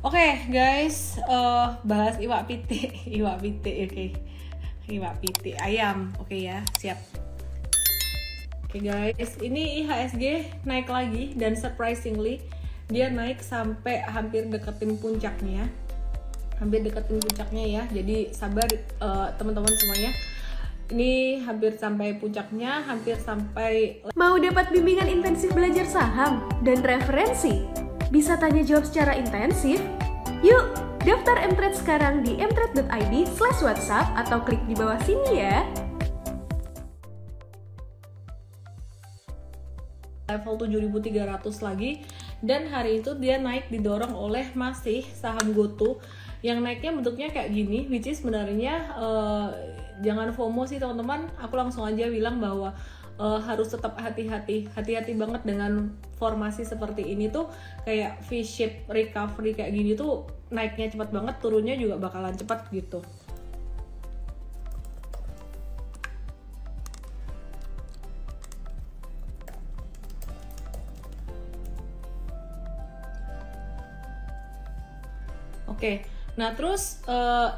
Oke, guys, bahas iwak pitik, iwak pitik, oke. Iwak pitik ayam, oke ya, siap. Oke guys, ini IHSG naik lagi dan surprisingly dia naik sampai hampir deketin puncaknya. Hampir deketin puncaknya ya. Jadi sabar teman-teman semuanya. Ini hampir sampai puncaknya, hampir sampai. Mau dapat bimbingan intensif belajar saham dan referensi? Bisa tanya jawab secara intensif? Yuk, daftar Mtrade sekarang di mtrade.id/whatsapp atau klik di bawah sini ya. Level 7.300 lagi, dan hari itu dia naik didorong oleh masih saham GoTo yang naiknya bentuknya kayak gini, which is sebenarnya jangan FOMO sih teman-teman. Aku langsung aja bilang bahwa harus tetap hati-hati banget dengan formasi seperti ini tuh, kayak V-shape recovery kayak gini tuh naiknya cepat banget, turunnya juga bakalan cepat gitu. Oke, nah terus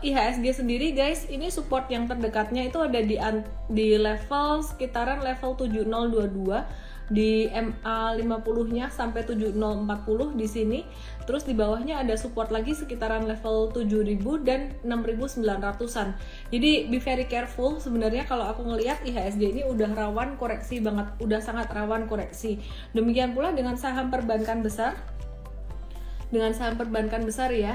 IHSG sendiri guys, ini support yang terdekatnya itu ada di level sekitaran level 7022 di MA 50-nya sampai 7040 di sini. Terus di bawahnya ada support lagi sekitaran level 7000 dan 6900-an. Jadi be very careful sebenarnya. Kalau aku ngelihat IHSG ini udah rawan koreksi banget, udah sangat rawan koreksi. Demikian pula dengan saham perbankan besar. Dengan saham perbankan besar ya.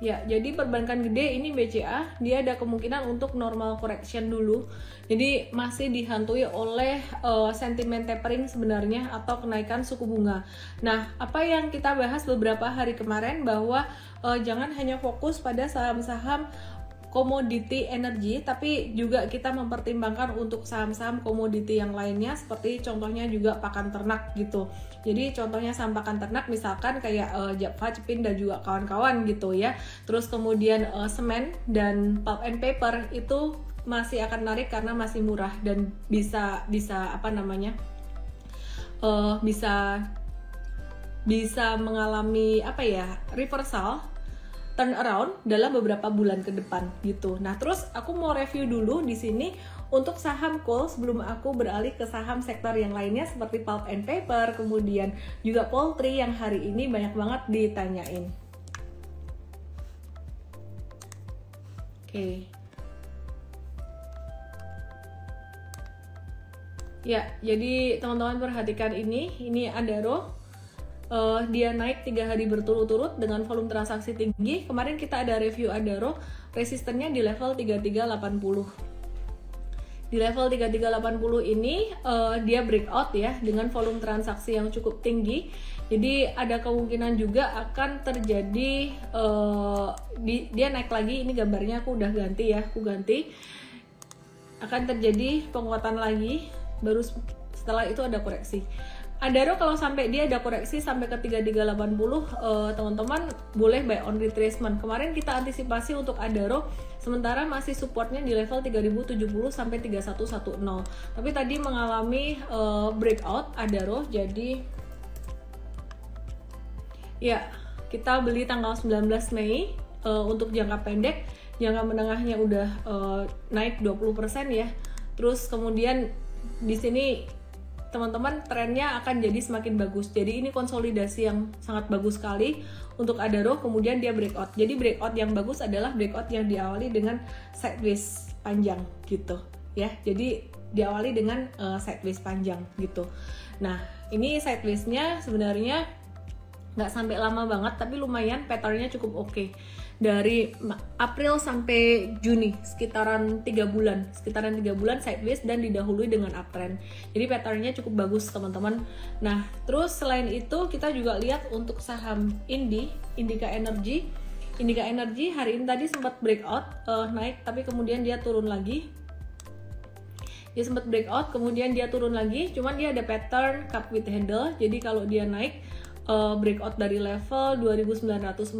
Ya, jadi perbankan gede ini BCA, dia ada kemungkinan untuk normal correction dulu. Jadi masih dihantui oleh sentimen tapering sebenarnya atau kenaikan suku bunga. Nah, apa yang kita bahas beberapa hari kemarin bahwa jangan hanya fokus pada saham-saham komoditi energi, tapi juga kita mempertimbangkan untuk saham-saham komoditi yang lainnya, seperti contohnya juga pakan ternak gitu. Jadi contohnya saham pakan ternak misalkan kayak Japfa, Cepin dan juga kawan-kawan gitu ya. Terus kemudian semen dan pulp and paper itu masih akan narik karena masih murah dan bisa mengalami reversal, turn around dalam beberapa bulan ke depan gitu. Nah, terus aku mau review dulu di sini untuk saham coal sebelum aku beralih ke saham sektor yang lainnya seperti pulp and paper, kemudian juga poultry yang hari ini banyak banget ditanyain. Oke. Ya, jadi teman-teman perhatikan ini Adaro. Dia naik 3 hari berturut-turut dengan volume transaksi tinggi. Kemarin kita ada review Adaro, resistennya di level 3380. Di level 3380 ini dia breakout ya dengan volume transaksi yang cukup tinggi. Jadi ada kemungkinan juga akan terjadi dia naik lagi. Ini gambarnya aku udah ganti ya, akan terjadi penguatan lagi, baru setelah itu ada koreksi. Adaro kalau sampai dia ada koreksi sampai ke 3380, teman-teman boleh buy on retracement. Kemarin kita antisipasi untuk Adaro, sementara masih supportnya di level 3070 sampai 3110. Tapi tadi mengalami breakout Adaro, jadi ya kita beli tanggal 19 Mei untuk jangka pendek. Jangka menengahnya udah naik 20% ya. Terus kemudian di sini teman-teman trennya akan jadi semakin bagus. Jadi ini konsolidasi yang sangat bagus sekali untuk Adaro, kemudian dia breakout. Jadi breakout yang bagus adalah breakout yang diawali dengan sideways panjang gitu ya. Jadi diawali dengan sideways panjang gitu. Nah, ini sideways-nya sebenarnya nggak sampai lama banget, tapi lumayan, patternnya cukup oke. Dari April sampai Juni sekitaran 3 bulan sideways dan didahului dengan uptrend. Jadi patternnya cukup bagus teman-teman. Nah, terus selain itu kita juga lihat untuk saham Indika Energy hari ini tadi sempat breakout naik, tapi kemudian dia turun lagi. Dia sempat breakout, kemudian dia turun lagi, cuman dia ada pattern cup with handle. Jadi kalau dia naik breakout dari level 2940,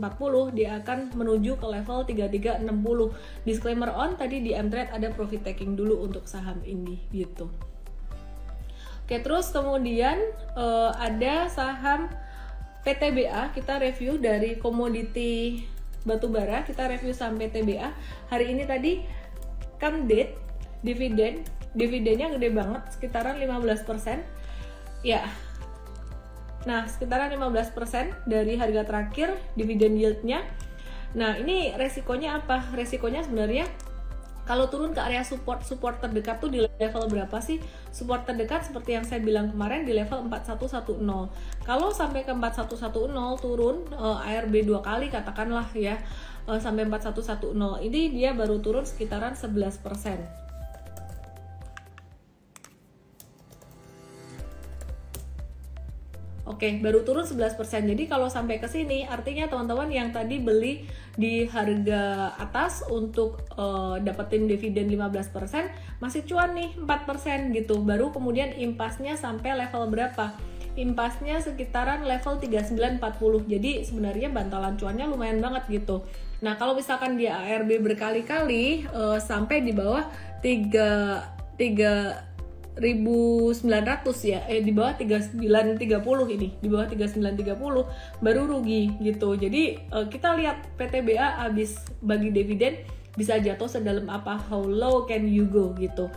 dia akan menuju ke level 3360. Disclaimer on, tadi di Mtrade ada profit taking dulu untuk saham ini gitu. Oke, terus kemudian ada saham PTBA, kita review dari komoditi batubara, kita review saham PTBA. Hari ini tadi come date, dividennya gede banget, sekitaran 15%. Ya. Nah, sekitaran 15% dari harga terakhir dividen yieldnya. Nah, ini resikonya apa? Resikonya sebenarnya kalau turun ke area support terdekat tuh di level berapa sih? Support terdekat seperti yang saya bilang kemarin di level 4110. Kalau sampai ke 4110 turun ARB 2 kali katakanlah ya, sampai 4110 ini dia baru turun sekitaran 11%. Oke, baru turun 11%. Jadi kalau sampai ke sini artinya teman-teman yang tadi beli di harga atas untuk dapetin dividen 15% masih cuan nih 4% gitu. Baru kemudian impasnya sampai level berapa? Impasnya sekitaran level 3940. Jadi sebenarnya bantalan cuannya lumayan banget gitu. Nah, kalau misalkan dia ARB berkali-kali sampai di bawah 3.900 ya, di bawah 3930 ini, di bawah 3930 baru rugi gitu. Jadi kita lihat PTBA habis bagi dividen bisa jatuh sedalam apa, how low can you go gitu.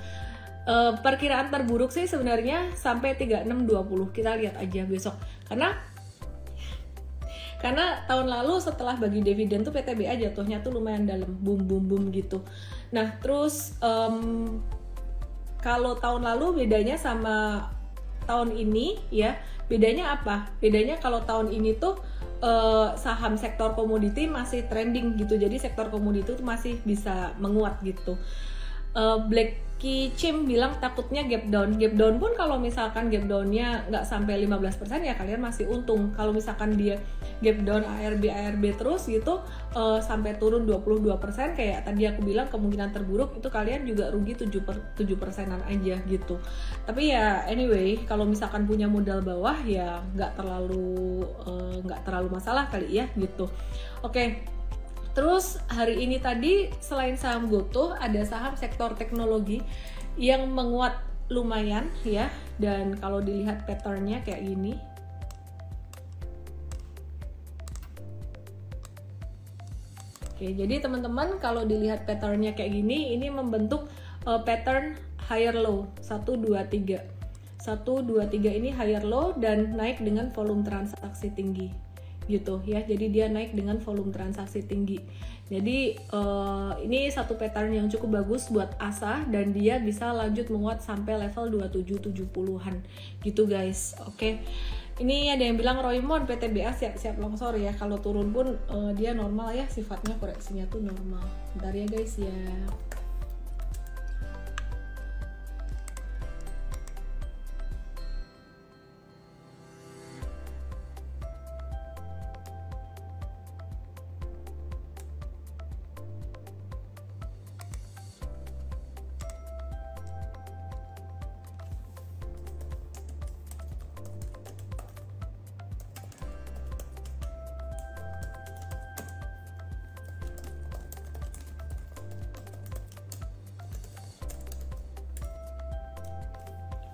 Perkiraan terburuk sih sebenarnya sampai 3620, kita lihat aja besok. Karena tahun lalu setelah bagi dividen tuh PTBA jatuhnya tuh lumayan dalam, boom gitu. Nah, terus kalau tahun lalu bedanya sama tahun ini ya, bedanya apa? Bedanya kalau tahun ini tuh saham sektor komoditi masih trending gitu, jadi sektor komoditi tuh masih bisa menguat gitu. Blacky Chim bilang takutnya gap down pun kalau misalkan gap downnya nggak sampai 15% ya kalian masih untung. Kalau misalkan dia gap down ARB terus gitu sampai turun 22% kayak tadi aku bilang, kemungkinan terburuk itu kalian juga rugi 7%-an aja gitu. Tapi ya anyway, kalau misalkan punya modal bawah ya nggak terlalu masalah kali ya gitu. Oke. Terus hari ini tadi selain saham GoTo ada saham sektor teknologi yang menguat lumayan ya, dan kalau dilihat patternnya kayak gini. Oke, jadi teman-teman kalau dilihat patternnya kayak gini, ini membentuk pattern higher low 1, 2, 3. 1, 2, 3 ini higher low dan naik dengan volume transaksi tinggi gitu ya. Jadi dia naik dengan volume transaksi tinggi. Jadi ini satu pattern yang cukup bagus buat ASA dan dia bisa lanjut menguat sampai level 2770-an gitu guys. Oke. Ini ada yang bilang Roymond PTBA siap-siap longsor ya. Kalau turun pun dia normal ya, sifatnya koreksinya tuh normal. Bentar ya guys ya.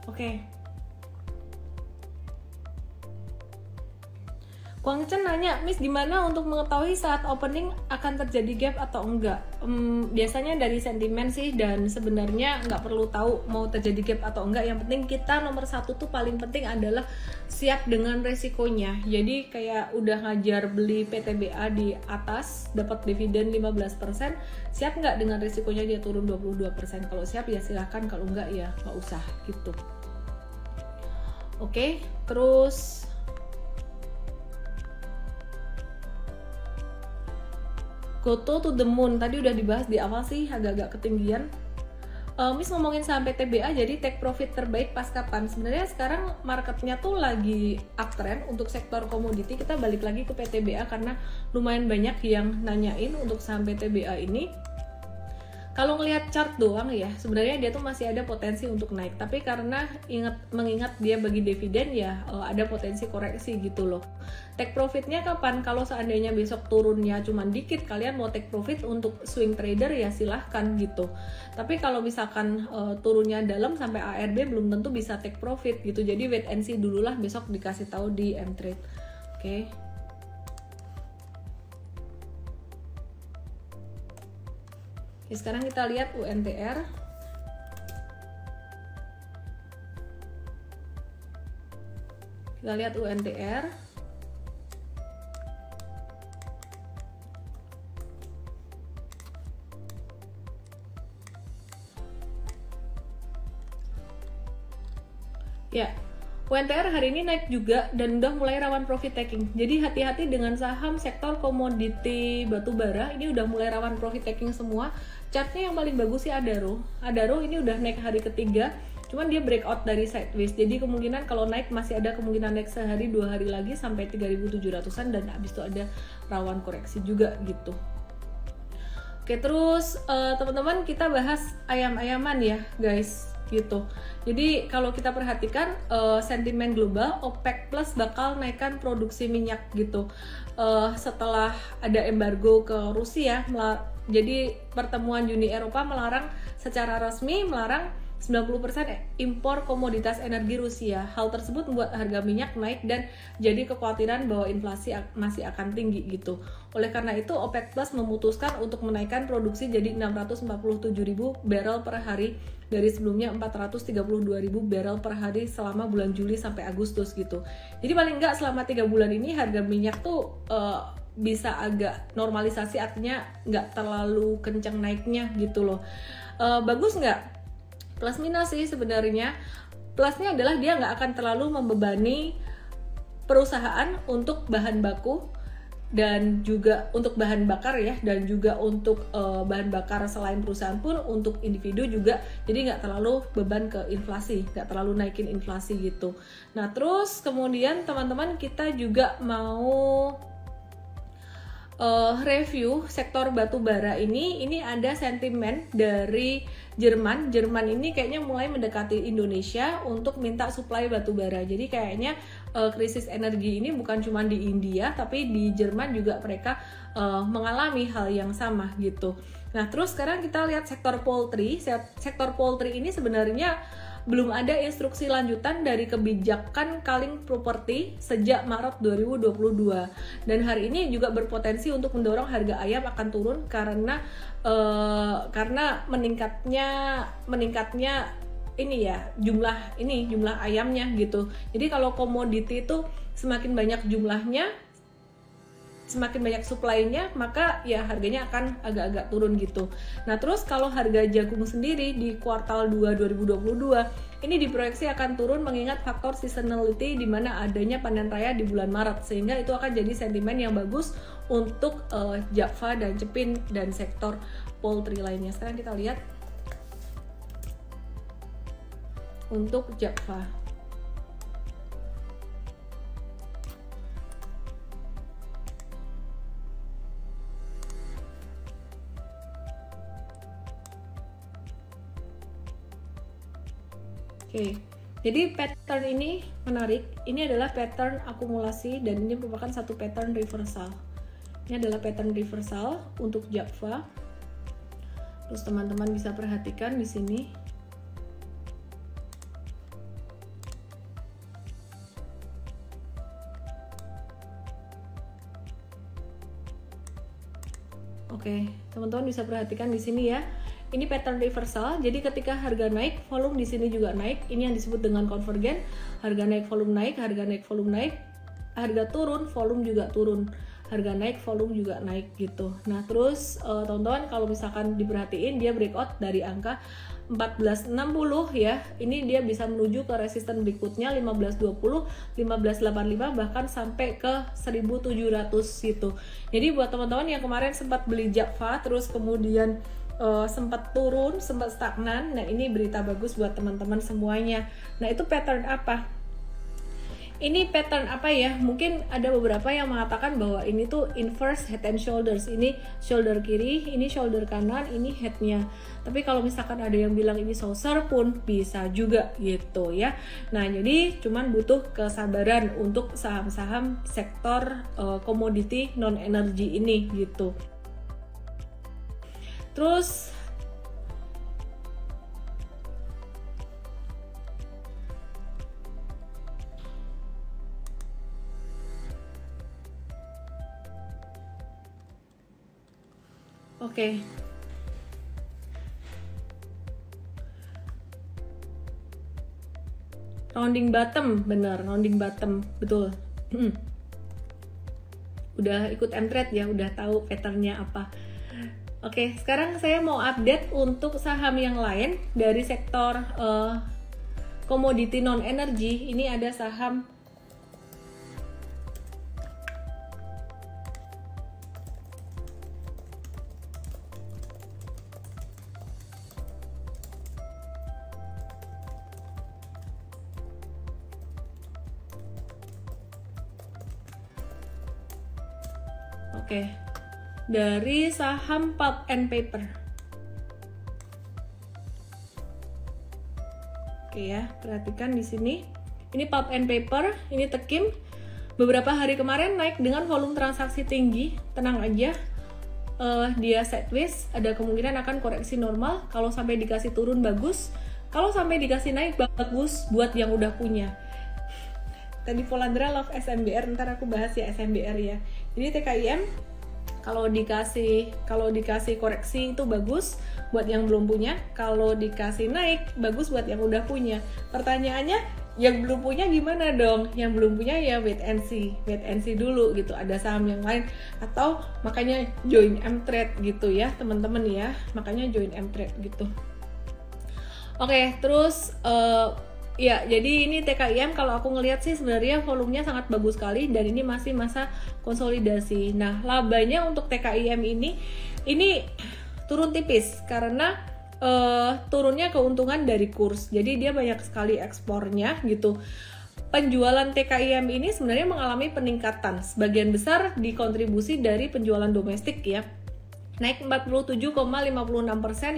Oke. Kuang Chen nanya, Miss gimana untuk mengetahui saat opening akan terjadi gap atau enggak? Biasanya dari sentimen sih, dan sebenarnya nggak perlu tahu mau terjadi gap atau enggak. Yang penting kita nomor satu tuh paling penting adalah siap dengan resikonya. Jadi kayak udah ngajar beli PTBA di atas dapat dividen 15%, siap nggak dengan resikonya dia turun 22%? Kalau siap ya silahkan, kalau enggak ya nggak usah gitu. Oke, terus GoTo to the moon tadi udah dibahas di awal sih, agak-agak ketinggian. Miss ngomongin saham PTBA, jadi take profit terbaik pas kapan? Sebenarnya sekarang marketnya tuh lagi uptrend untuk sektor komoditi. Kita balik lagi ke PTBA karena lumayan banyak yang nanyain untuk saham PTBA ini. Kalau ngelihat chart doang ya, sebenarnya dia tuh masih ada potensi untuk naik. Tapi karena mengingat dia bagi dividen ya, ada potensi koreksi gitu loh. Take profitnya kapan? Kalau seandainya besok turunnya cuman dikit, kalian mau take profit untuk swing trader ya silahkan gitu. Tapi kalau misalkan turunnya dalam sampai ARB belum tentu bisa take profit gitu. Jadi wait and see dulu lah, besok dikasih tahu di mtrade. Oke. Oke, sekarang kita lihat UNTR. Kita lihat UNTR. Ya, UNTR hari ini naik juga dan udah mulai rawan profit taking. Jadi hati-hati dengan saham sektor komoditi batubara, ini udah mulai rawan profit taking semua. Chartnya yang paling bagus sih Adaro. Adaro ini udah naik hari ketiga, cuman dia breakout dari sideways. Jadi kemungkinan kalau naik masih ada kemungkinan naik sehari 2 hari lagi sampai 3.700-an dan habis itu ada rawan koreksi juga gitu. Oke, terus teman-teman kita bahas ayam-ayaman ya guys gitu. Jadi kalau kita perhatikan sentimen global, OPEC Plus bakal naikkan produksi minyak gitu setelah ada embargo ke Rusia. Jadi pertemuan Uni Eropa secara resmi melarang 90% impor komoditas energi Rusia. Hal tersebut membuat harga minyak naik dan jadi kekhawatiran bahwa inflasi masih akan tinggi gitu. Oleh karena itu OPEC Plus memutuskan untuk menaikkan produksi jadi 647.000 barrel per hari dari sebelumnya 432.000 barrel per hari selama bulan Juli sampai Agustus gitu. Jadi paling enggak selama 3 bulan ini harga minyak tuh bisa agak normalisasi, artinya nggak terlalu kencang naiknya gitu loh. Bagus nggak? Plus minus sih sebenarnya. Plusnya adalah dia nggak akan terlalu membebani perusahaan untuk bahan baku dan juga untuk bahan bakar ya, dan juga untuk bahan bakar selain perusahaan pun untuk individu juga, jadi nggak terlalu beban ke inflasi, nggak terlalu naikin inflasi gitu. Nah terus kemudian teman-teman kita juga mau review sektor batu bara ini ada sentimen dari Jerman ini kayaknya mulai mendekati Indonesia untuk minta suplai batu bara. Jadi kayaknya krisis energi ini bukan cuma di India tapi di Jerman juga mereka mengalami hal yang sama gitu. Nah terus sekarang kita lihat sektor poultry. Sektor poultry ini sebenarnya belum ada instruksi lanjutan dari kebijakan culling property sejak Maret 2022 dan hari ini juga berpotensi untuk mendorong harga ayam akan turun karena meningkatnya ini ya jumlah ayamnya gitu. Jadi kalau komoditi itu semakin banyak jumlahnya, semakin banyak supply-nya, maka ya harganya akan agak-agak turun gitu. Nah terus kalau harga jagung sendiri di kuartal 2 2022 ini diproyeksi akan turun mengingat faktor seasonality di mana adanya panen raya di bulan Maret, sehingga itu akan jadi sentimen yang bagus untuk Java dan Cepin dan sektor poultry lainnya. Sekarang kita lihat untuk Java. Oke, jadi pattern ini menarik. Ini adalah pattern akumulasi dan ini merupakan satu pattern reversal. Ini adalah pattern reversal untuk Java. Terus teman-teman bisa perhatikan di sini. Oke, teman-teman bisa perhatikan di sini ya. Ini pattern reversal, jadi ketika harga naik, volume di sini juga naik. Ini yang disebut dengan konvergen. Harga naik, volume naik, harga naik, volume naik. Harga turun, volume juga turun. Harga naik, volume juga naik gitu. Nah, terus teman-teman kalau misalkan diperhatiin dia breakout dari angka 1460 ya. Ini dia bisa menuju ke resisten berikutnya 1520, 1585 bahkan sampai ke 1700 gitu. Jadi buat teman-teman yang kemarin sempat beli Java terus kemudian sempat turun, sempat stagnan. Nah, ini berita bagus buat teman-teman semuanya. Nah, itu pattern apa? ini pattern apa ya? Mungkin ada beberapa yang mengatakan bahwa ini tuh inverse head and shoulders. Ini shoulder kiri, ini shoulder kanan, ini headnya. Tapi kalau misalkan ada yang bilang ini saucer pun bisa juga gitu ya. Nah, jadi cuman butuh kesabaran untuk saham-saham sektor komoditi non energy ini gitu. Terus Oke. Rounding bottom, bener, rounding bottom, betul. Udah ikut mTrade ya, udah tahu patternnya apa. Oke, sekarang saya mau update untuk saham yang lain dari sektor komoditi non energy. Ini ada saham Oke, dari saham pulp and paper. Oke ya, perhatikan di sini. Ini pulp and paper, ini Tekim. Beberapa hari kemarin naik dengan volume transaksi tinggi. Tenang aja, dia sideways. Ada kemungkinan akan koreksi normal. Kalau sampai dikasih turun bagus. Kalau sampai dikasih naik bagus buat yang udah punya. Tadi Polandra love SMBR, ntar aku bahas ya SMBR ya. Jadi TKIM kalau dikasih koreksi itu bagus buat yang belum punya, kalau dikasih naik bagus buat yang udah punya. Pertanyaannya, yang belum punya gimana dong? Yang belum punya ya wait and see dulu gitu. Ada saham yang lain atau makanya join mTrade gitu ya teman-teman ya. Makanya join mTrade gitu. Oke, terus ya, jadi ini TKIM kalau aku ngelihat sih sebenarnya volumenya sangat bagus sekali dan ini masih masa konsolidasi. Nah, labanya untuk TKIM ini turun tipis karena turunnya keuntungan dari kurs. Jadi dia banyak sekali ekspornya gitu. Penjualan TKIM ini sebenarnya mengalami peningkatan. Sebagian besar dikontribusi dari penjualan domestik ya. Naik 47,56%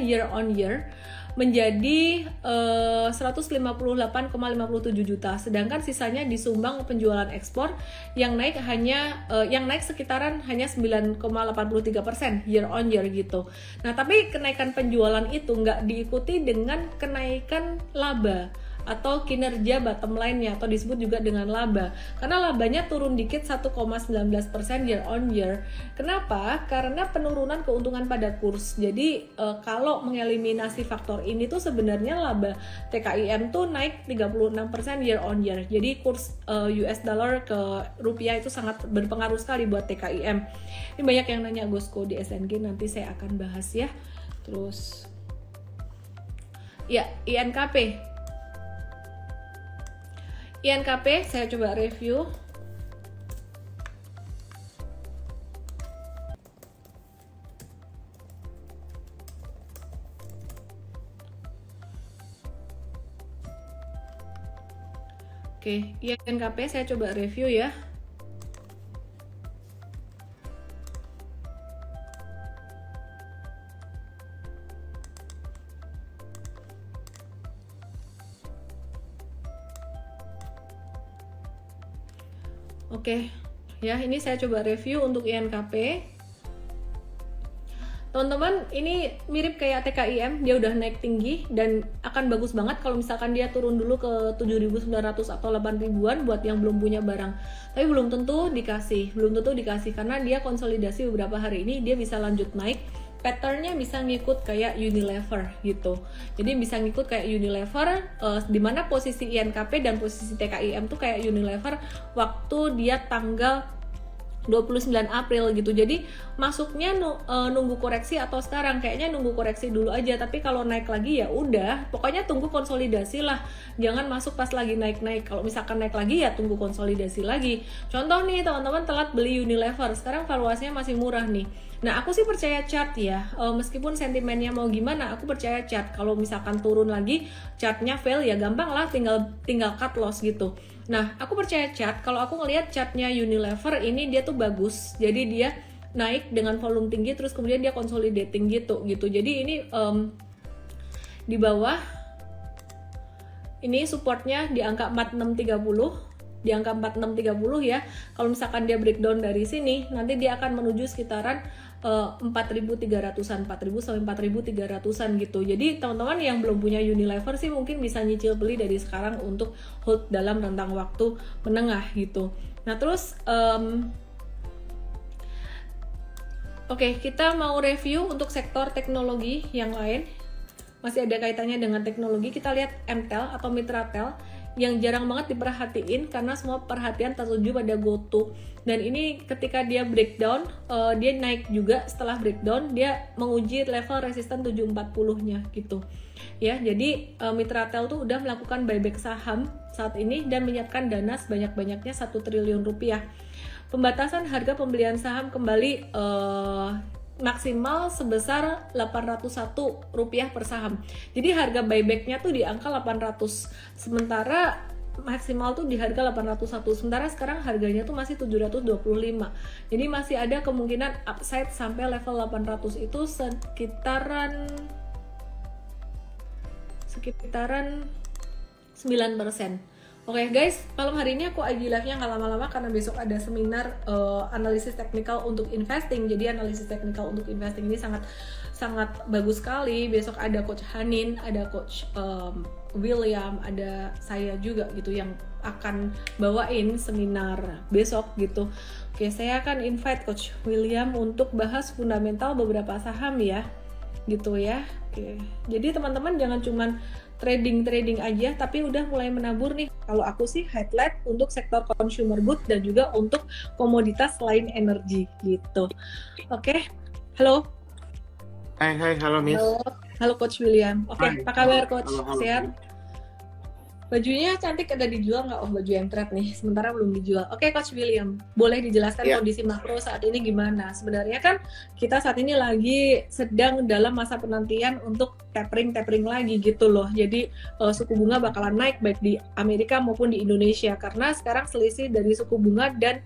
year on year menjadi 158,57 juta. Sedangkan sisanya disumbang penjualan ekspor yang naik sekitaran hanya 9,83% year on year gitu. Nah, tapi kenaikan penjualan itu nggak diikuti dengan kenaikan laba atau kinerja bottom line-nya atau disebut juga dengan laba. Karena labanya turun dikit 1,19% year on year. Kenapa? Karena penurunan keuntungan pada kurs. Jadi kalau mengeliminasi faktor ini tuh sebenarnya laba TKIM tuh naik 36% year on year. Jadi kurs US dollar ke rupiah itu sangat berpengaruh sekali buat TKIM. Ini banyak yang nanya Gosco di SNG, nanti saya akan bahas ya. Terus ya, INKP saya coba review. Oke, INKP saya coba review ya. Oke, ya ini saya coba review untuk INKP. Teman-teman, ini mirip kayak TKIM, dia udah naik tinggi dan akan bagus banget kalau misalkan dia turun dulu ke 7.900 atau 8.000-an buat yang belum punya barang. Tapi belum tentu dikasih karena dia konsolidasi beberapa hari ini, dia bisa lanjut naik. Patternnya bisa ngikut kayak Unilever gitu. Jadi bisa ngikut kayak Unilever, di mana posisi INKP dan posisi TKIM tuh kayak Unilever waktu dia tanggal 29 April gitu. Jadi masuknya nunggu koreksi atau sekarang kayaknya nunggu koreksi dulu aja, tapi kalau naik lagi ya udah, pokoknya tunggu konsolidasi lah. Jangan masuk pas lagi naik-naik. Kalau misalkan naik lagi ya tunggu konsolidasi lagi. Contoh nih, teman-teman telat beli Unilever, sekarang valuasinya masih murah nih. Nah, aku sih percaya chart ya. Meskipun sentimennya mau gimana, aku percaya chart. Kalau misalkan turun lagi, chartnya fail ya gampang lah, tinggal cut loss gitu. Nah, aku percaya chart. Kalau aku ngelihat chartnya Unilever ini dia tuh bagus. Jadi dia naik dengan volume tinggi, terus kemudian dia consolidating gitu. Jadi ini di bawah ini supportnya di angka 4630. Di angka 4630 ya. Kalau misalkan dia breakdown dari sini, nanti dia akan menuju sekitaran 4.300-an, 4.000 sampai 4.300-an gitu. Jadi teman-teman yang belum punya Unilever sih mungkin bisa nyicil beli dari sekarang untuk hold dalam rentang waktu menengah gitu. Nah, terus oke, kita mau review untuk sektor teknologi yang lain. Masih ada kaitannya dengan teknologi. Kita lihat MTEL atau Mitratel yang jarang banget diperhatiin karena semua perhatian tertuju pada GoTo. Dan ini ketika dia breakdown, dia naik juga. Setelah breakdown dia menguji level resisten 740-nya gitu. Ya, jadi Mitratel tuh udah melakukan buyback saham saat ini dan menyiapkan dana sebanyak-banyaknya 1 triliun rupiah. Pembatasan harga pembelian saham kembali maksimal sebesar Rp801 per saham. Jadi harga buybacknya tuh di angka 800, sementara maksimal tuh di harga 801. Sementara sekarang harganya tuh masih 725. Jadi masih ada kemungkinan upside sampai level 800 itu sekitaran 9%. Oke guys, malam hari ini aku IG live-nya nggak lama-lama karena besok ada seminar analisis teknikal untuk investing. Jadi analisis teknikal untuk investing ini sangat bagus sekali. Besok ada Coach Hanin, ada Coach William, ada saya juga gitu yang akan bawain seminar besok gitu. Oke, saya akan invite Coach William untuk bahas fundamental beberapa saham ya, gitu ya. Oke, jadi teman-teman jangan cuman trading aja, tapi udah mulai menabur nih. Kalau aku sih highlight untuk sektor consumer good dan juga untuk komoditas selain energi gitu. Oke, halo. Hai, halo Miss. Halo Coach William. Oke, apa kabar Coach? Halo. Sehat? Bajunya cantik, ada dijual nggak? Oh, baju Emtret nih, sementara belum dijual. Oke, Coach William, boleh dijelaskan kondisi makro saat ini gimana? Sebenarnya kan kita saat ini lagi sedang dalam masa penantian untuk tapering lagi gitu loh. Jadi suku bunga bakalan naik baik di Amerika maupun di Indonesia karena sekarang selisih dari suku bunga dan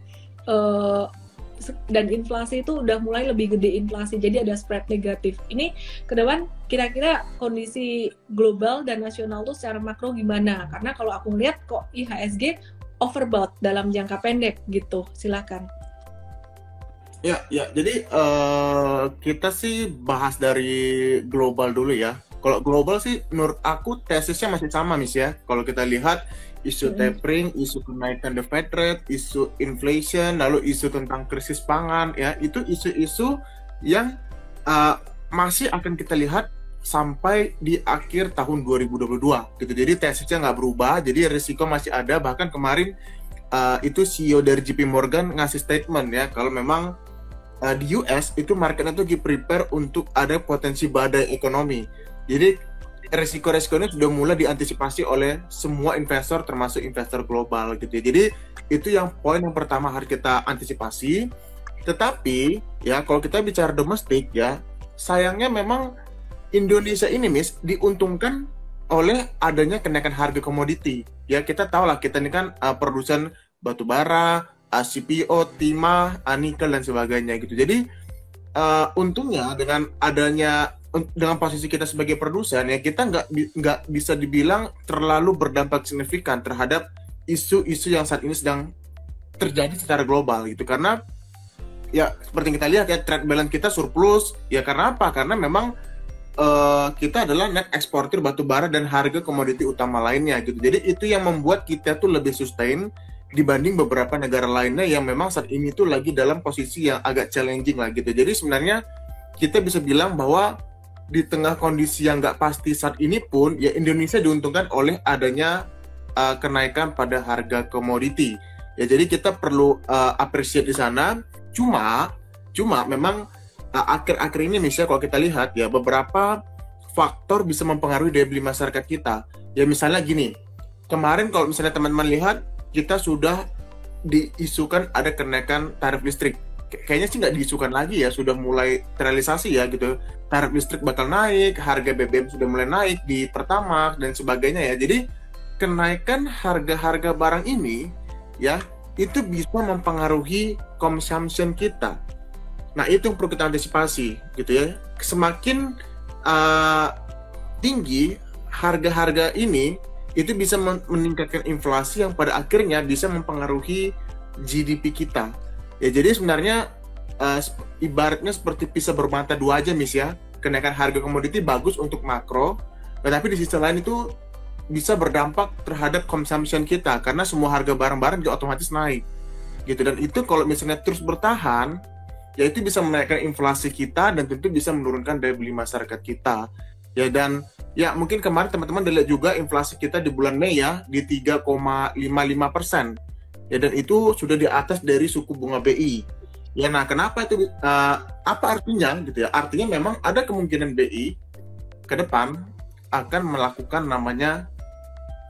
inflasi itu udah mulai lebih gede inflasi, jadi ada spread negatif. Ini ke depan kira-kira kondisi global dan nasional tuh secara makro gimana? Karena kalau aku ngeliat kok IHSG overbought dalam jangka pendek gitu. Silakan. Ya, jadi kita sih bahas dari global dulu ya. Kalau global sih menurut aku tesisnya masih sama Miss ya. Kalau kita lihat isu tapering, isu kenaikan the Fed rate, isu inflation, lalu isu tentang krisis pangan, ya itu isu-isu yang masih akan kita lihat sampai di akhir tahun 2022 gitu. Jadi tesisnya nggak berubah, jadi risiko masih ada. Bahkan kemarin itu CEO dari JP Morgan ngasih statement ya, kalau memang di US itu marketnya tuh prepare untuk ada potensi badai ekonomi. Jadi resiko-resiko ini sudah mulai diantisipasi oleh semua investor termasuk investor global gitu ya. Jadi itu yang poin yang pertama harus kita antisipasi. Tetapi ya kalau kita bicara domestik ya, sayangnya memang Indonesia ini Miss diuntungkan oleh adanya kenaikan harga komoditi. Ya kita tahu lah kita ini kan produsen batu bara, CPO, timah, nikel dan sebagainya gitu. Jadi untungnya dengan posisi kita sebagai produsen ya kita nggak bisa dibilang terlalu berdampak signifikan terhadap isu-isu yang saat ini sedang terjadi secara global gitu, karena ya seperti yang kita lihat ya trade balance kita surplus ya. Karena apa? Karena memang kita adalah net eksportir batu bara dan harga komoditi utama lainnya gitu. Jadi itu yang membuat kita tuh lebih sustain dibanding beberapa negara lainnya yang memang saat ini tuh lagi dalam posisi yang agak challenging lah gitu. Jadi sebenarnya kita bisa bilang bahwa di tengah kondisi yang nggak pasti saat ini pun, ya Indonesia diuntungkan oleh adanya kenaikan pada harga komoditi. Ya jadi kita perlu appreciate di sana. Cuma memang akhir-akhir ini misalnya kalau kita lihat ya beberapa faktor bisa mempengaruhi daya beli masyarakat kita. Ya misalnya gini, kemarin kalau misalnya teman-teman lihat kita sudah diisukan ada kenaikan tarif listrik kayaknya sih nggak diisukan lagi ya, sudah mulai terrealisasi ya gitu. Tarif listrik bakal naik, harga BBM sudah mulai naik di Pertamax dan sebagainya ya. Jadi kenaikan harga-harga barang ini ya itu bisa mempengaruhi consumption kita. Nah itu yang perlu kita antisipasi gitu ya. Semakin tinggi harga-harga ini, itu bisa meningkatkan inflasi yang pada akhirnya bisa mempengaruhi GDP kita. Ya jadi sebenarnya ibaratnya seperti pisau bermata dua aja Miss ya. Kenaikan harga komoditi bagus untuk makro, tetapi di sisi lain itu bisa berdampak terhadap consumption kita karena semua harga barang-barang juga otomatis naik. Gitu, dan itu kalau misalnya terus bertahan, ya itu bisa menaikkan inflasi kita dan tentu bisa menurunkan daya beli masyarakat kita. Ya dan ya mungkin kemarin teman-teman lihat juga inflasi kita di bulan Mei ya di 3,55%. Ya dan itu sudah di atas dari suku bunga BI. Ya nah kenapa itu apa artinya gitu ya? Artinya memang ada kemungkinan BI ke depan akan melakukan namanya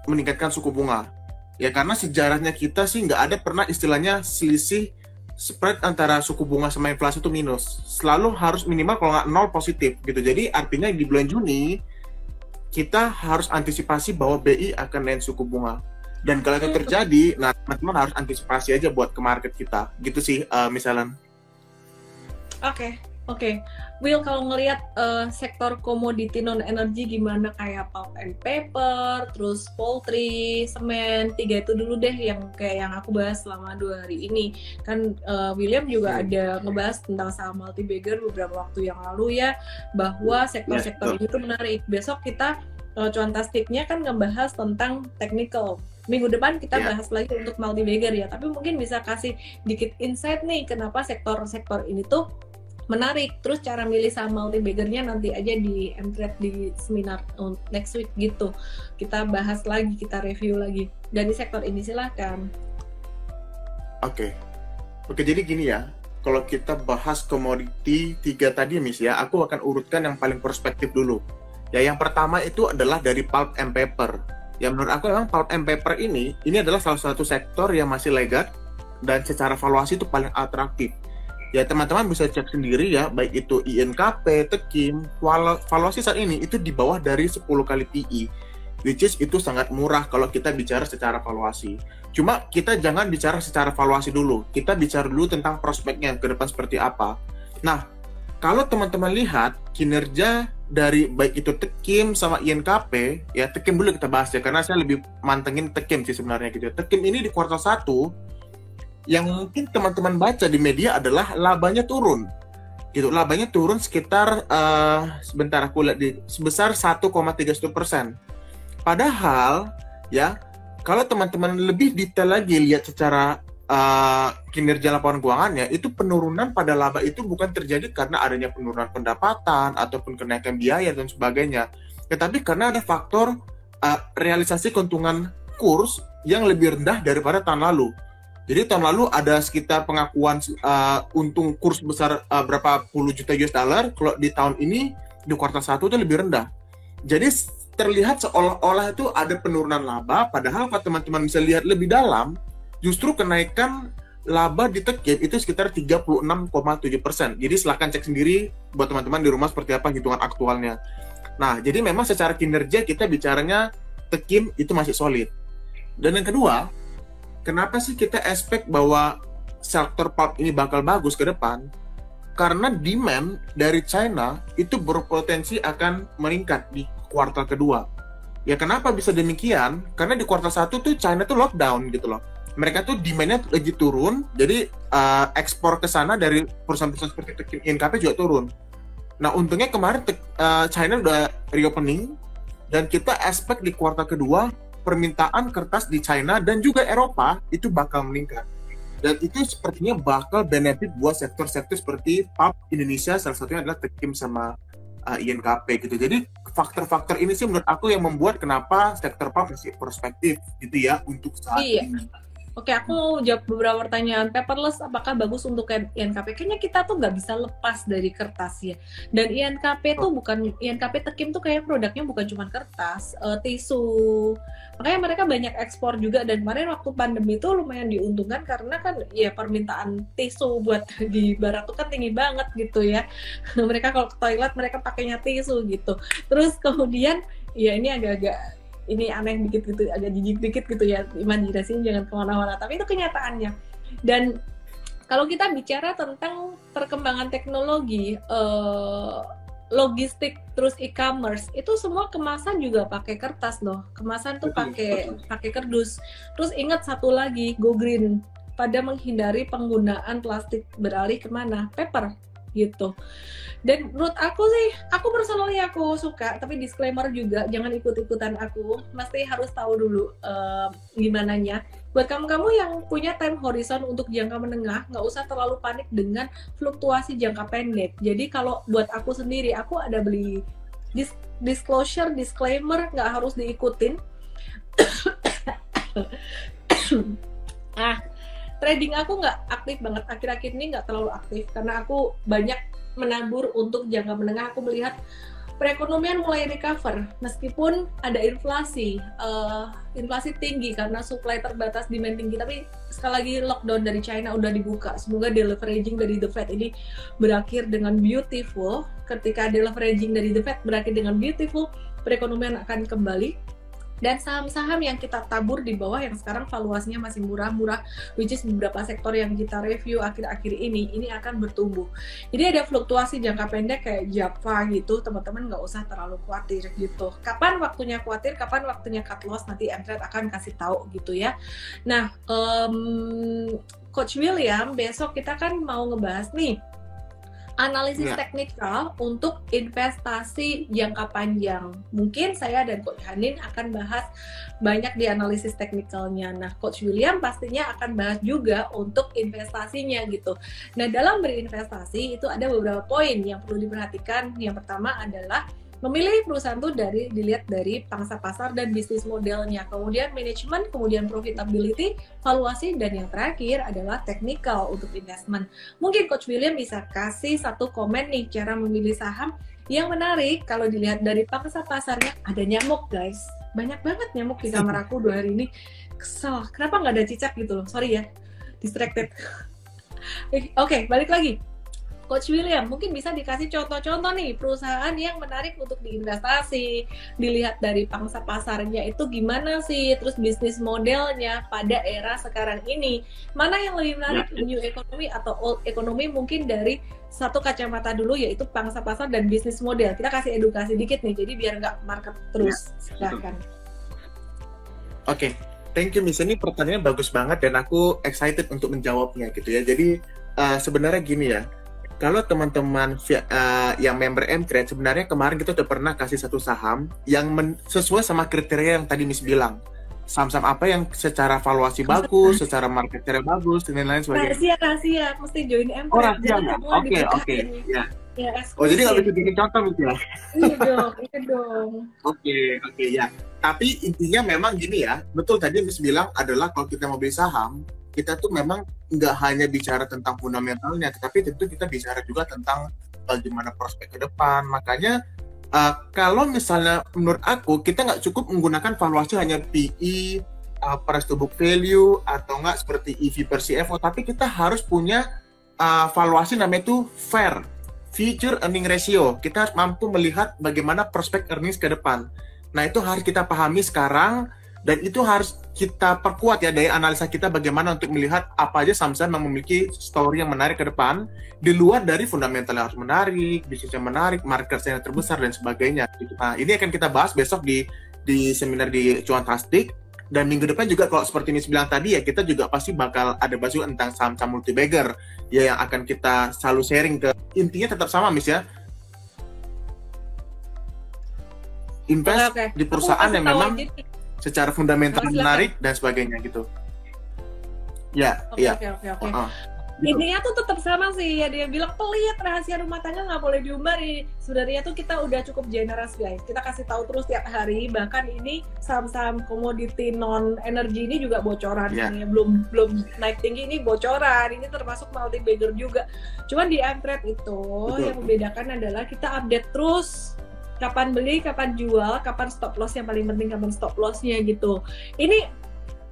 meningkatkan suku bunga. Ya karena sejarahnya kita sih nggak ada pernah istilahnya selisih spread antara suku bunga sama inflasi itu minus. Selalu harus minimal kalau nggak nol positif gitu. Jadi artinya di bulan Juni kita harus antisipasi bahwa BI akan naik suku bunga. Dan kalau itu terjadi, nah teman-teman harus antisipasi aja buat ke market kita. Gitu sih misalnya. Oke. Will, kalau ngelihat sektor komoditi non energi gimana, kayak pulp and paper, terus poultry, semen, 3 itu dulu deh yang kayak yang aku bahas selama 2 hari ini. Kan William juga ada ngebahas tentang saham multi-bagger beberapa waktu yang lalu ya, bahwa sektor-sektor ini tuh menarik. Besok kita cuantastiknya kan ngebahas tentang technical. Minggu depan kita bahas lagi untuk multi-bagger ya, tapi mungkin bisa kasih dikit insight nih kenapa sektor-sektor ini tuh menarik. Terus cara milih saham multi-baggernya nanti aja di MTrade di seminar next week gitu. Kita bahas lagi, kita review lagi. Dari sektor ini silahkan. Oke, jadi gini ya. Kalau kita bahas komoditi 3 tadi Miss ya, aku akan urutkan yang paling prospektif dulu. Ya yang pertama itu adalah dari pulp and paper. Ya menurut aku memang pulp and paper ini adalah salah satu sektor yang masih laggard dan secara valuasi itu paling atraktif. Ya teman-teman bisa cek sendiri ya, baik itu INKP, Tekim, valuasi saat ini itu di bawah dari 10 kali PE, which is itu sangat murah kalau kita bicara secara valuasi. Cuma kita jangan bicara secara valuasi dulu, kita bicara dulu tentang prospeknya ke depan seperti apa. Nah, kalau teman-teman lihat kinerja dari baik itu Tekim sama INKP, ya Tekim dulu kita bahas ya, karena saya lebih mantengin Tekim sih sebenarnya gitu. Tekim ini di kuartal 1, yang mungkin teman-teman baca di media adalah labanya turun. Gitu, labanya turun sekitar sebentar aku lihat sebesar 1,31%. Padahal ya kalau teman-teman lebih detail lagi lihat secara kinerja laporan keuangannya, itu penurunan pada laba itu bukan terjadi karena adanya penurunan pendapatan ataupun kenaikan biaya dan sebagainya, tetapi karena ada faktor realisasi keuntungan kurs yang lebih rendah daripada tahun lalu. Jadi tahun lalu ada sekitar pengakuan untung kurs besar berapa puluh juta US dollar, kalau di tahun ini di kuartal 1 itu lebih rendah. Jadi terlihat seolah-olah itu ada penurunan laba, padahal kalau teman-teman bisa lihat lebih dalam, justru kenaikan laba di Tekim itu sekitar 36,7%. Jadi silahkan cek sendiri buat teman-teman di rumah seperti apa hitungan aktualnya. Nah, jadi memang secara kinerja kita bicaranya Tekim itu masih solid. Dan yang kedua, kenapa sih kita expect bahwa sektor pulp ini bakal bagus ke depan? Karena demand dari China itu berpotensi akan meningkat di kuartal kedua. Ya kenapa bisa demikian? Karena di kuartal 1 tuh China tuh lockdown gitu loh. Mereka tuh demand-nya lagi turun, jadi ekspor ke sana dari perusahaan-perusahaan seperti Tekim, INKP juga turun. Nah untungnya kemarin China udah reopening, dan kita expect di kuartal kedua permintaan kertas di China dan juga Eropa itu bakal meningkat. Dan itu sepertinya bakal benefit buat sektor-sektor seperti pulp Indonesia, salah satunya adalah Tekim sama INKP gitu. Jadi faktor-faktor ini sih menurut aku yang membuat kenapa sektor pulp masih prospektif gitu ya untuk saat ini. Oke, aku mau jawab beberapa pertanyaan. Paperless apakah bagus untuk INKP? Kayaknya kita tuh nggak bisa lepas dari kertas ya. Dan INKP tuh bukan, INKP Tekim tuh kayak produknya bukan cuma kertas, tisu. Makanya mereka banyak ekspor juga, dan kemarin waktu pandemi itu lumayan diuntungkan karena kan ya permintaan tisu buat di barat tuh kan tinggi banget gitu ya. Mereka kalau ke toilet mereka pakainya tisu gitu. Terus kemudian ya ini agak-agak ini aneh dikit gitu, agak jijik dikit gitu ya, imajinasinya jangan kemana-mana, tapi itu kenyataannya. Dan kalau kita bicara tentang perkembangan teknologi, logistik, terus e-commerce, itu semua kemasan juga pakai kertas loh, kemasan tuh pakai kardus. Terus ingat satu lagi, go green, pada menghindari penggunaan plastik, beralih kemana? Paper gitu. Dan menurut aku sih, aku personally aku suka, tapi disclaimer juga, jangan ikut-ikutan aku, mesti harus tahu dulu gimana nya. Buat kamu-kamu yang punya time horizon untuk jangka menengah, nggak usah terlalu panik dengan fluktuasi jangka pendek. Jadi kalau buat aku sendiri, aku ada beli disclosure, disclaimer, nggak harus diikutin. Trading aku nggak aktif banget, akhir-akhir ini nggak terlalu aktif, karena aku banyak menabur untuk jangka menengah. Aku melihat perekonomian mulai recover, meskipun ada inflasi tinggi karena supply terbatas, demand tinggi, tapi sekali lagi lockdown dari China udah dibuka. Semoga deleveraging dari The Fed ini berakhir dengan beautiful. Ketika deleveraging dari The Fed berakhir dengan beautiful, perekonomian akan kembali. Dan saham-saham yang kita tabur di bawah yang sekarang valuasinya masih murah-murah, which is beberapa sektor yang kita review akhir-akhir ini akan bertumbuh. Jadi ada fluktuasi jangka pendek kayak Java gitu, teman-teman nggak usah terlalu khawatir gitu. Kapan waktunya khawatir, kapan waktunya cut loss, nanti Mtrade akan kasih tahu gitu ya. Nah, Coach William, besok kita kan mau ngebahas nih analisis teknikal untuk investasi jangka panjang. Mungkin saya dan Coach Hanin akan bahas banyak di analisis teknikalnya. Nah, Coach William pastinya akan bahas juga untuk investasinya gitu. Nah, dalam berinvestasi itu ada beberapa poin yang perlu diperhatikan. Yang pertama adalah memilih perusahaan itu dilihat dari pangsa pasar dan bisnis modelnya, kemudian manajemen, kemudian profitability, valuasi, dan yang terakhir adalah technical untuk investment. Mungkin Coach William bisa kasih satu komen nih cara memilih saham yang menarik. Kalau dilihat dari pangsa pasarnya, ada nyamuk guys, banyak banget nyamuk di kamar aku 2 hari ini. Kesel, kenapa nggak ada cicak gitu loh, sorry ya, distracted. Oke, balik lagi. Coach William, mungkin bisa dikasih contoh-contoh nih perusahaan yang menarik untuk diinvestasi, dilihat dari pangsa pasarnya itu gimana sih, terus bisnis modelnya pada era sekarang ini, mana yang lebih menarik, new economy atau old economy, mungkin dari satu kacamata dulu yaitu pangsa pasar dan bisnis model. Kita kasih edukasi dikit nih, jadi biar nggak market terus. Silakan. Oke, thank you Miss. Ini pertanyaannya bagus banget dan aku excited untuk menjawabnya gitu ya. Jadi sebenarnya gini ya, kalau teman-teman yang member Mtrade, sebenarnya kemarin kita udah pernah kasih satu saham yang sesuai sama kriteria yang tadi Miss bilang. Saham-saham apa yang secara valuasi bagus, secara market share bagus, dan lain-lain sebagainya. Rahasia, mesti join Mtrade. Oh, rahasia. Oke. Ya. Oh, jadi nggak bisa bikin contoh Miss ya? Iya dong. Oke, ya. Tapi intinya memang gini ya, betul tadi Miss bilang adalah kalau kita mau beli saham, kita tuh memang nggak hanya bicara tentang fundamentalnya, tetapi tentu kita bicara juga tentang bagaimana prospek ke depan. Makanya kalau misalnya menurut aku kita nggak cukup menggunakan valuasi hanya PE, price to book value, atau nggak seperti EV per CFO, tapi kita harus punya valuasi namanya itu FER, Future Earning Ratio. Kita harus mampu melihat bagaimana prospek earnings ke depan. Nah, itu harus kita pahami sekarang. Dan itu harus kita perkuat ya dari analisa kita bagaimana untuk melihat apa aja saham-saham yang memiliki story yang menarik ke depan di luar dari fundamental yang harus menarik, bisnis yang menarik, market yang terbesar dan sebagainya. Nah, ini akan kita bahas besok di seminar di Cuantastic, dan minggu depan juga kalau seperti Miss bilang tadi ya, kita juga pasti bakal ada bahas juga tentang saham-saham multi-bagger ya yang akan kita selalu sharing ke. Intinya tetap sama Miss ya. Invest di perusahaan yang memang secara fundamental menarik dan sebagainya gitu. Ya, Oke. gitu. Intinya tuh tetap sama sih ya, dia bilang pelit, rahasia rumah tangga nggak boleh diumbar. Sebenarnya tuh kita udah cukup generous guys, kita kasih tahu terus tiap hari. Bahkan ini saham-saham komoditi non energi ini juga bocoran ya. belum naik tinggi, ini bocoran, ini termasuk multi bagger juga. Cuman di Mtrade itu yang membedakan adalah kita update terus kapan beli, kapan jual, kapan stop loss, yang paling penting kapan stop lossnya gitu. Ini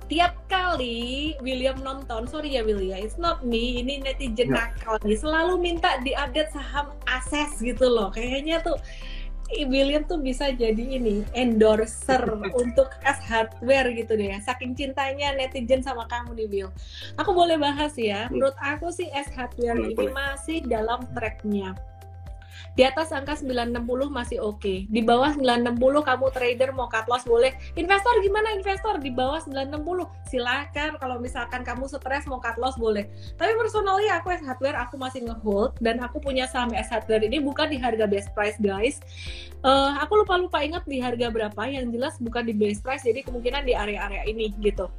tiap kali William nonton, sorry ya William, it's not me, ini netizen nakal nih, selalu minta diupdate saham Access gitu loh. Kayaknya tuh William tuh bisa jadi ini endorser untuk S Hardware gitu deh, saking cintanya netizen sama kamu nih Will. Aku boleh bahas ya, menurut aku sih S Hardware ini masih dalam tracknya. Di atas angka 960 masih oke. Di bawah 960 kamu trader mau cut loss boleh. Investor gimana investor? Di bawah 960 silakan, kalau misalkan kamu stres mau cut loss boleh. Tapi personally aku S Hardware aku masih ngehold, dan aku punya saham S Hardware ini bukan di harga best price guys. Aku lupa ingat di harga berapa, yang jelas bukan di best price, jadi kemungkinan di area-area ini gitu.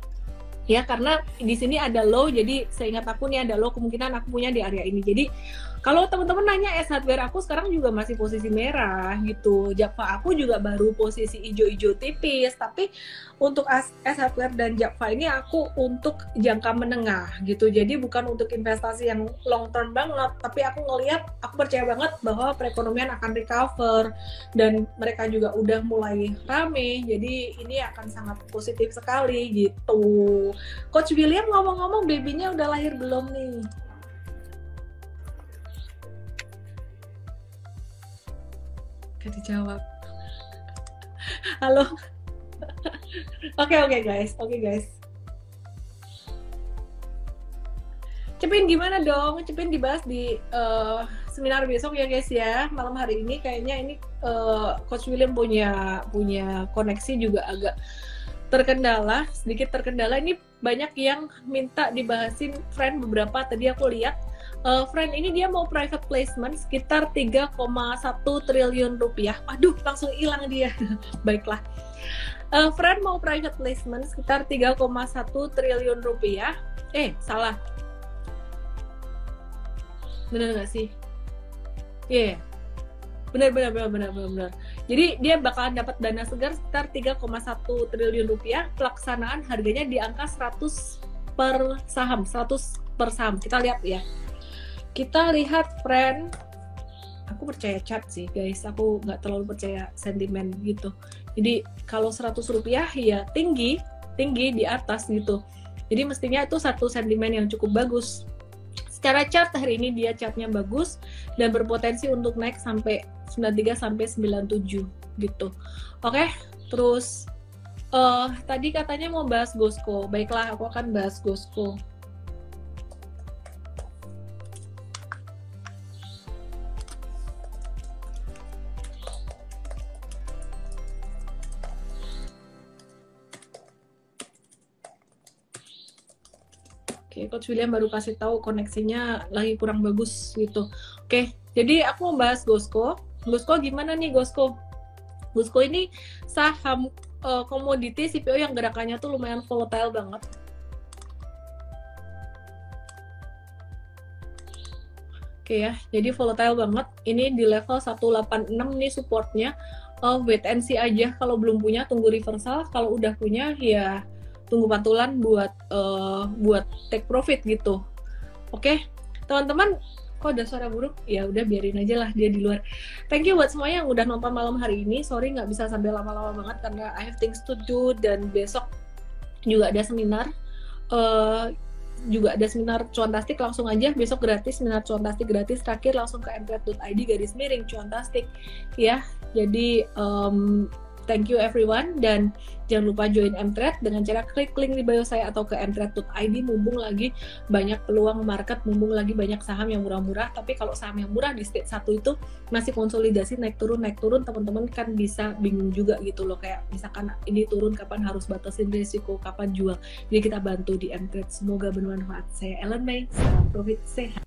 Ya, karena di sini ada low, jadi seingat aku nih ada low, kemungkinan aku punya di area ini. Jadi kalau teman-teman nanya S Hardware aku sekarang juga masih posisi merah gitu. Japfa aku juga baru posisi hijau-hijau tipis, tapi untuk S Hardware dan Japfa ini aku untuk jangka menengah gitu. Jadi bukan untuk investasi yang long term banget, tapi aku ngelihat, aku percaya banget bahwa perekonomian akan recover dan mereka juga udah mulai rame. Jadi ini akan sangat positif sekali gitu. Coach William ngomong-ngomong, babynya udah lahir belum nih? Gak dijawab. Halo. Oke guys. Cepin gimana dong? Cepin dibahas di seminar besok ya guys ya. Malam hari ini kayaknya ini Coach William punya koneksi juga agak sedikit terkendala. Ini banyak yang minta dibahasin friend beberapa, tadi aku lihat. Friend ini dia mau private placement sekitar 3,1 triliun rupiah. Aduh, langsung hilang dia. Baiklah. Friend mau private placement sekitar 3,1 triliun rupiah. Salah. Bener nggak sih? Iya. Yeah. Benar. Jadi dia bakalan dapat dana segar sekitar 3,1 triliun rupiah. Pelaksanaan harganya di angka 100 per saham. Kita lihat ya. Kita lihat friend. Aku percaya chart sih guys. Aku nggak terlalu percaya sentimen gitu. Jadi kalau 100 rupiah ya tinggi di atas gitu. Jadi mestinya itu satu sentimen yang cukup bagus. Secara chart hari ini dia chartnya bagus dan berpotensi untuk naik sampai 93 sampai 97 gitu. Oke, terus tadi katanya mau bahas Gosco. Baiklah, aku akan bahas Gosco. Oke, Coach William baru kasih tahu koneksinya lagi kurang bagus gitu. Oke, jadi aku mau bahas Gosco. Gosco gimana nih Gosco? Gosco ini saham komoditi CPO yang gerakannya tuh lumayan volatile banget. Oke ya, jadi volatile banget. Ini di level 186 nih supportnya. Wait and see aja. Kalau belum punya tunggu reversal. Kalau udah punya ya tunggu pantulan buat take profit gitu. Oke, teman-teman, kok ada suara buruk? Ya udah biarin aja lah dia di luar. Thank you buat semuanya yang udah nonton malam hari ini. Sorry nggak bisa sampai lama-lama banget karena I have things to do, dan besok juga ada seminar. Juga ada seminar cuantastik, langsung aja besok gratis, seminar cuantastik gratis. Terakhir langsung ke mtrade.id/cuantastik ya. Jadi thank you everyone, dan jangan lupa join Mtrade dengan cara klik link di bio saya atau ke mtrade.id. Mumpung lagi banyak peluang market, mumpung lagi banyak saham yang murah-murah. Tapi kalau saham yang murah di stage 1 itu masih konsolidasi naik turun, teman-teman kan bisa bingung juga gitu loh, kayak misalkan ini turun kapan harus batasin risiko, kapan jual. Jadi kita bantu di Mtrade. Semoga bermanfaat. Saya Ellen May, salam profit sehat.